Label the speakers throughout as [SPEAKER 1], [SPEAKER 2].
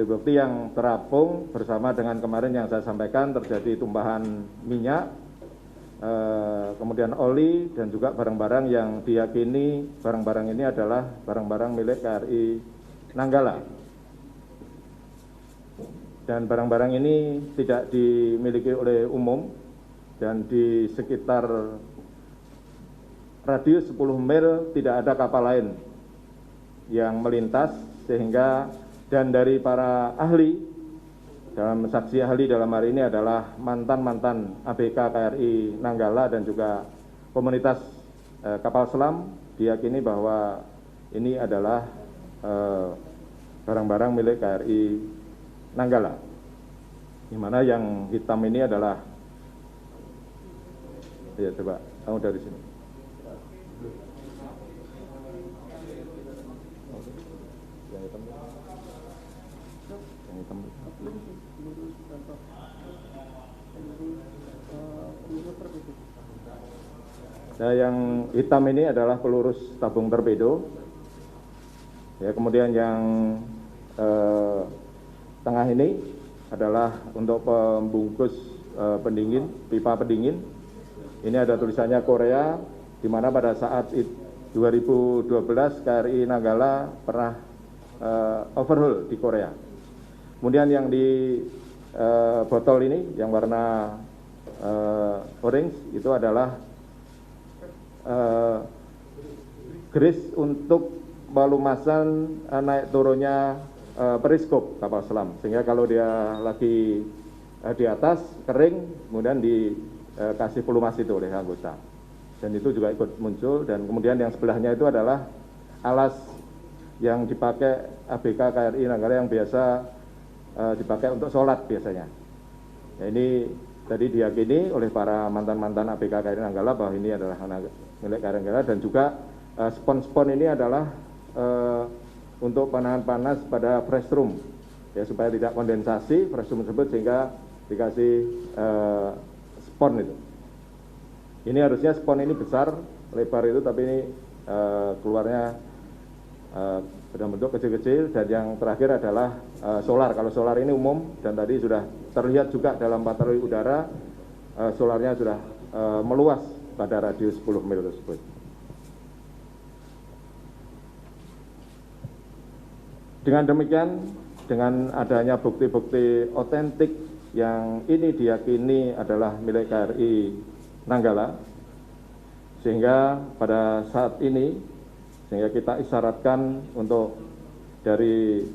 [SPEAKER 1] bukti-bukti yang terapung bersama dengan kemarin yang saya sampaikan terjadi tumpahan minyak, kemudian oli dan juga barang-barang yang diyakini barang-barang ini adalah barang-barang milik KRI Nanggala. Dan barang-barang ini tidak dimiliki oleh umum dan di sekitar radius 10 mil tidak ada kapal lain yang melintas, sehingga dan dari para ahli, dalam saksi ahli dalam hari ini adalah mantan-mantan ABK KRI Nanggala dan juga komunitas kapal selam, diyakini bahwa ini adalah barang-barang milik KRI Nanggala, di mana yang hitam ini adalah, ya coba kamu dari sini. Yang hitam. Yang hitam. Nah, yang hitam ini adalah pelurus tabung torpedo. Ya, kemudian yang tengah ini adalah untuk pembungkus pendingin, pipa pendingin. Ini ada tulisannya Korea, di mana pada saat 2012 KRI Nanggala pernah overhaul di Korea. Kemudian yang di botol ini, yang warna orange, itu adalah grease untuk pelumasan naik turunnya periskop kapal selam, sehingga kalau dia lagi di atas kering, kemudian dikasih pelumas itu oleh anggota, dan itu juga ikut muncul. Dan kemudian yang sebelahnya itu adalah alas yang dipakai ABK KRI Nanggala yang biasa dipakai untuk sholat biasanya. Ya, ini tadi diyakini oleh para mantan-mantan ABK KRI Nanggala bahwa ini adalah milik KRI Nanggala, dan juga spon-spon ini adalah untuk penahan panas pada fresh room, ya, supaya tidak kondensasi fresh room tersebut, sehingga dikasih spon itu. Ini harusnya spon ini besar, lebar itu, tapi ini keluarnya dalam bentuk kecil-kecil. Dan yang terakhir adalah solar. Kalau solar ini umum, dan tadi sudah terlihat juga dalam patroli udara, solarnya sudah meluas pada radius 10 mil tersebut. Dengan demikian, dengan adanya bukti-bukti otentik yang ini diyakini adalah milik KRI Nanggala, sehingga pada saat ini, sehingga kita isyaratkan untuk dari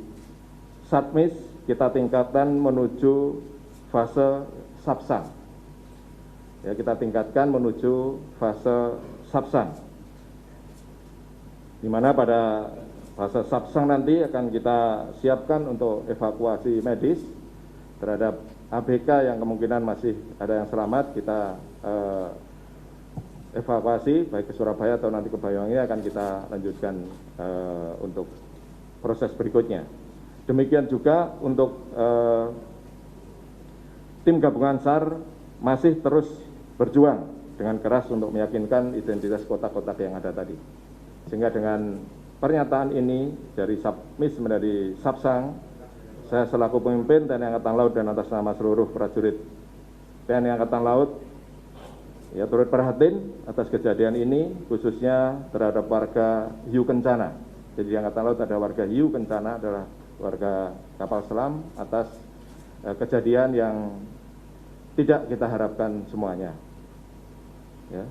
[SPEAKER 1] Satmis, kita tingkatkan menuju fase Sapsang. Ya, kita tingkatkan menuju fase Sapsang, di mana pada fase Sapsang nanti akan kita siapkan untuk evakuasi medis terhadap ABK yang kemungkinan masih ada yang selamat. Kita evakuasi baik ke Surabaya atau nanti ke Banyuwangi, akan kita lanjutkan untuk proses berikutnya. Demikian juga untuk tim gabungan SAR masih terus berjuang dengan keras untuk meyakinkan identitas kotak-kotak yang ada tadi, sehingga dengan pernyataan ini dari Satmis menjadi Sapsang, saya selaku pemimpin TNI Angkatan Laut dan atas nama seluruh prajurit TNI Angkatan Laut, ya, turut prihatin atas kejadian ini, khususnya terhadap warga hiu kencana. Jadi di Angkatan Laut ada warga hiu kencana, adalah warga kapal selam, atas kejadian yang tidak kita harapkan semuanya. Ya.